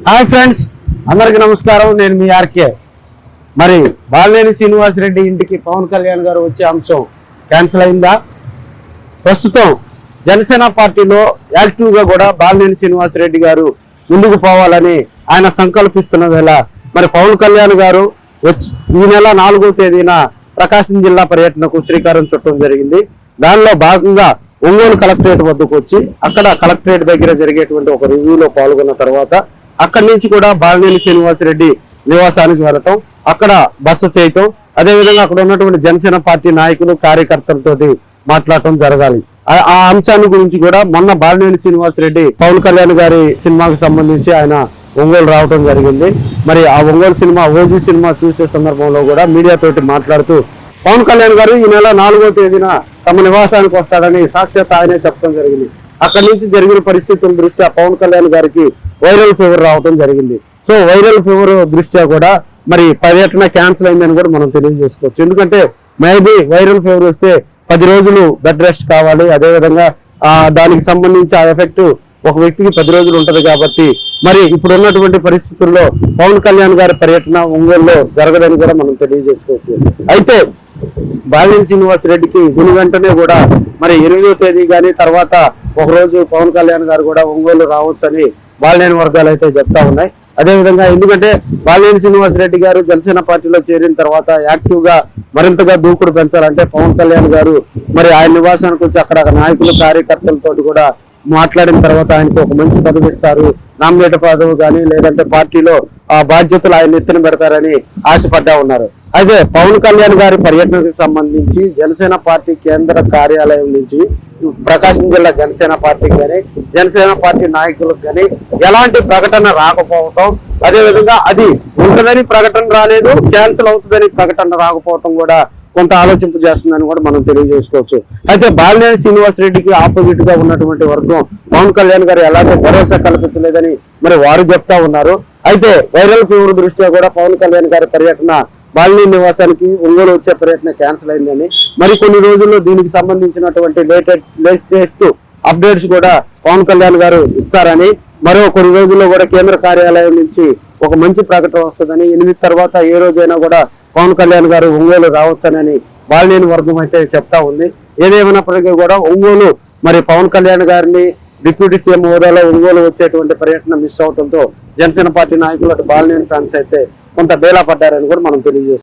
Hi friends, అందరికి నమస్కారం. నేను మీ ఆర్కే. మరి బాలినేని శ్రీనివాసరెడ్డి ఇంటికి పవన్ కళ్యాణ్ గారు వచ్చే అంశం క్యాన్సిల్ అయిందా? ప్రస్తుతం జనసేన పార్టీలో యాక్టివ్గా కూడా బాలినేని శ్రీనివాసరెడ్డి గారు ముందుకు పోవాలని ఆయన సంకల్పిస్తున్న వేళ మరి పవన్ కళ్యాణ్ గారు ఈ నెల 4వ తేదీన ప్రకాశం జిల్లా పర్యటనకు శ్రీకారం చుట్టడం జరిగింది. దానిలో భాగంగా ఒంగోలు కలెక్టరేట్ వద్దకు వచ్చి అక్కడ కలెక్టరేట్ దగ్గర జరిగేటువంటి ఒక రివ్యూలో పాల్గొన్న తర్వాత అక్కడి నుంచి కూడా బాలినేని శ్రీనివాసరెడ్డి నివాసానికి వెళ్ళటం, అక్కడ బస చేయటం, అదేవిధంగా అక్కడ ఉన్నటువంటి జనసేన పార్టీ నాయకులు కార్యకర్తలతోటి మాట్లాడటం జరగాలి. ఆ అంశాన్ని గురించి కూడా మొన్న బాలినేని శ్రీనివాసరెడ్డి పవన్ కళ్యాణ్ గారి సినిమాకి సంబంధించి ఆయన ఒంగోలు రావడం జరిగింది. మరి ఆ ఒంగోలు సినిమా ఓజీ సినిమా చూసే సందర్భంలో కూడా మీడియాతోటి మాట్లాడుతూ పవన్ కళ్యాణ్ గారు ఈ నెల 4వ తేదీన తమ నివాసానికి వస్తాడని సాక్షాత్ ఆయనే చెప్పడం జరిగింది. అక్కడి నుంచి జరిగిన పరిస్థితుల దృష్ట్యా పవన్ కళ్యాణ్ గారికి వైరల్ ఫీవర్ రావడం జరిగింది. సో వైరల్ ఫీవర్ దృష్ట్యా కూడా మరి పర్యటన క్యాన్సిల్ అయిందని కూడా మనం తెలియజేసుకోవచ్చు. ఎందుకంటే మేబీ వైరల్ ఫీవర్ వస్తే 10 రోజులు బెడ్ రెస్ట్ కావాలి. అదేవిధంగా దానికి సంబంధించి ఆ ఎఫెక్ట్ ఒక వ్యక్తికి 10 రోజులు ఉంటది కాబట్టి మరి ఇప్పుడు ఉన్నటువంటి పరిస్థితుల్లో పవన్ కళ్యాణ్ గారి పర్యటన ఒంగోలులో జరగదని కూడా మనం తెలియజేసుకోవచ్చు. అయితే బాలినేని శ్రీనివాసరెడ్డికి దీని వెంటనే కూడా మరి 8వ తేదీ కానీ తర్వాత ఒకరోజు పవన్ కళ్యాణ్ గారు కూడా ఒంగోలు రావచ్చని బాలినేని వర్గాలు అయితే చెప్తా ఉన్నాయి. అదేవిధంగా ఎందుకంటే బాలినేని శ్రీనివాసరెడ్డి గారు జనసేన పార్టీలో చేరిన తర్వాత యాక్టివ్ గా మరింతగా దూకుడు పెంచాలంటే పవన్ కళ్యాణ్ గారు మరి ఆయన నివాసానికి వచ్చి అక్కడ నాయకులు కార్యకర్తలతో కూడా మాట్లాడిన తర్వాత ఆయనకు ఒక మంచి పదవి ఇస్తారు, నామినేట్ పదవి కానీ లేదంటే పార్టీలో ఆ బాధ్యతలు ఆయన ఎత్తున పెడతారని ఆశపడ్డా ఉన్నారు. అయితే పవన్ కళ్యాణ్ గారి పర్యటనకు సంబంధించి జనసేన పార్టీ కేంద్ర కార్యాలయం నుంచి ప్రకాశం జిల్లా జనసేన పార్టీకి కానీ జనసేన పార్టీ నాయకులకు కానీ ఎలాంటి ప్రకటన రాకపోవటం, అదేవిధంగా అది ఉంటుందని ప్రకటన రాలేదు, క్యాన్సిల్ అవుతుందని ప్రకటన రాకపోవటం కూడా కొంత ఆలోచింపు చేస్తుందని కూడా మనం తెలియజేసుకోవచ్చు. అయితే బాలినేని శ్రీనివాసరెడ్డికి ఆపోజిట్ గా ఉన్నటువంటి వర్గం పవన్ కళ్యాణ్ గారు ఎలాగో భరోసా కల్పించలేదని మరి వారు చెప్తా ఉన్నారు. అయితే వైరల్ ఫీవర్ దృష్ట్యా కూడా పవన్ కళ్యాణ్ గారి పర్యటన బాలినేని నివాసానికి ఒంగోలు వచ్చే పర్యటన క్యాన్సిల్ అయిందని మరి కొన్ని రోజుల్లో దీనికి సంబంధించినటువంటి లేటెస్ట్ అప్డేట్స్ కూడా పవన్ కళ్యాణ్ గారు ఇస్తారని, మరో కొన్ని రోజుల్లో కూడా కేంద్ర కార్యాలయం నుంచి ఒక మంచి ప్రకటన వస్తుందని, 8 తర్వాత ఏ రోజైనా కూడా పవన్ కళ్యాణ్ గారు ఒంగోలు రావచ్చని బాలినేని వర్గం అయితే చెప్తా ఉంది. ఏదేమైనప్పటికీ కూడా ఒంగోలు మరి పవన్ కళ్యాణ్ గారిని డిప్యూటీ సీఎం హోదాలో ఒంగోలు వచ్చేటువంటి పర్యటన మిస్ అవడంతో జనసేన పార్టీ నాయకులు బాలినేని ఫ్యాన్స్ అయితే కొంత బేలా పడ్డారని కూడా మనం తెలియజేస్తాం.